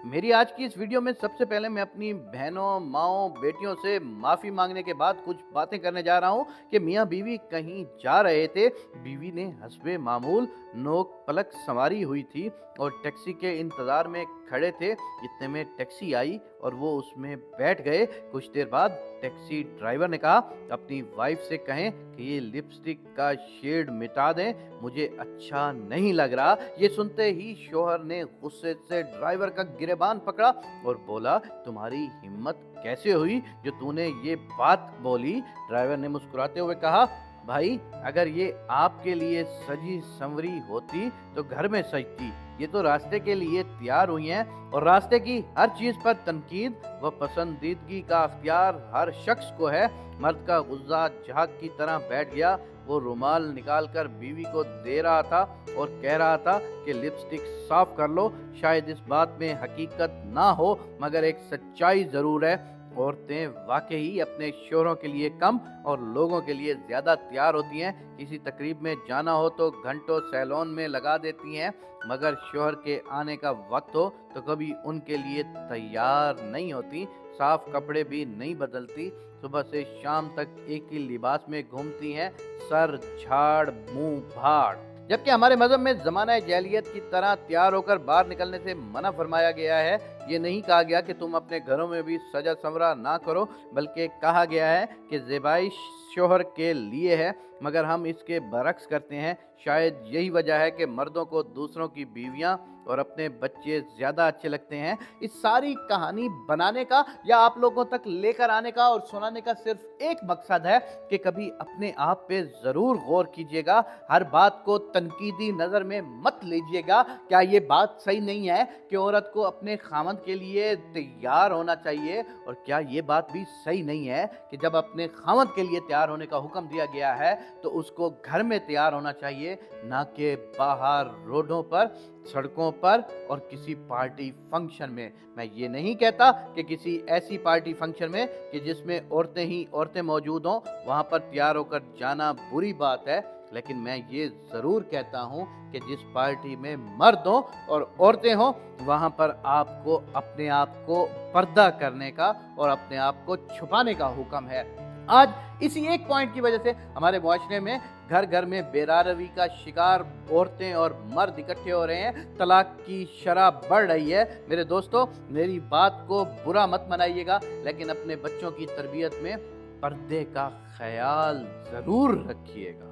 मेरी आज की इस वीडियो में सबसे पहले मैं अपनी बहनों, माँओं, बेटियों से माफ़ी मांगने के बाद कुछ बातें करने जा रहा हूँ कि मियाँ बीवी कहीं जा रहे थे। बीवी ने हस्बे मामूल नोक पलक संवारी हुई थी और टैक्सी के इंतज़ार में खड़े थे। इतने में टैक्सी आई और वो उसमें बैठ गए। कुछ देर बाद टैक्सी ड्राइवर ने कहा, अपनी वाइफ से कहें कि ये लिपस्टिक का शेड मिटा दें, मुझे अच्छा नहीं लग रहा। ये सुनते ही शौहर ने गुस्से से ड्राइवर का गिरेबान पकड़ा और बोला, तुम्हारी हिम्मत कैसे हुई जो तूने ये बात बोली? ड्राइवर ने मुस्कुराते हुए कहा, भाई अगर ये आपके लिए सजी संवरी होती तो घर में सजती। ये तो रास्ते के लिए तैयार हुई हैं और रास्ते की हर चीज पर तनकीद व पसंदीदगी का अख्तियार हर शख्स को है। मर्द का गुस्सा झाग की तरह बैठ गया। वो रुमाल निकालकर बीवी को दे रहा था और कह रहा था कि लिपस्टिक साफ कर लो। शायद इस बात में हकीकत ना हो मगर एक सच्चाई जरूर है। औरतें वाकई अपने शौहरों के लिए कम और लोगों के लिए ज्यादा तैयार होती हैं। किसी तकरीब में जाना हो तो घंटों सैलून में लगा देती हैं, मगर शौहर के आने का वक्त हो तो कभी उनके लिए तैयार नहीं होती। साफ कपड़े भी नहीं बदलती। सुबह से शाम तक एक ही लिबास में घूमती हैं, सर झाड़ मुंह भाड़। जबकि हमारे मजहब में जमाना जैलियत की तरह तैयार होकर बाहर निकलने से मना फरमाया गया है। ये नहीं कहा गया कि तुम अपने घरों में भी सजा संवरा ना करो, बल्कि कहा गया है कि ज़ेबाइश शौहर के लिए है, मगर हम इसके बरक्स करते हैं। शायद यही वजह है कि मर्दों को दूसरों की बीवियां और अपने बच्चे ज़्यादा अच्छे लगते हैं। इस सारी कहानी बनाने का या आप लोगों तक लेकर आने का और सुनाने का सिर्फ एक मकसद है कि कभी अपने आप पे ज़रूर गौर कीजिएगा। हर बात को तनकीदी नज़र में मत लीजिएगा। क्या ये बात सही नहीं है कि औरत को अपने खामद के लिए तैयार होना चाहिए? और क्या ये बात भी सही नहीं है कि जब अपने खामद के लिए तैयार होने का हुक्म दिया गया है तो उसको घर में तैयार होना चाहिए, ना कि बाहर रोडों पर, सड़कों पर और किसी पार्टी फंक्शन में। मैं ये नहीं कहता कि किसी ऐसी पार्टी फंक्शन में कि जिसमें औरतें ही औरतें मौजूद हों वहाँ पर तैयार होकर जाना बुरी बात है, लेकिन मैं ये ज़रूर कहता हूँ कि जिस पार्टी में मर्द हों और औरतें हों वहाँ पर आपको अपने आप को पर्दा करने का और अपने आप को छुपाने का हुक्म है। आज इसी एक पॉइंट की वजह से हमारे मुआशरे में घर घर में बेरारवी का शिकार औरतें और मर्द इकट्ठे हो रहे हैं। तलाक की शरह बढ़ रही है। मेरे दोस्तों, मेरी बात को बुरा मत मनाइएगा, लेकिन अपने बच्चों की तरबियत में पर्दे का ख्याल जरूर रखिएगा।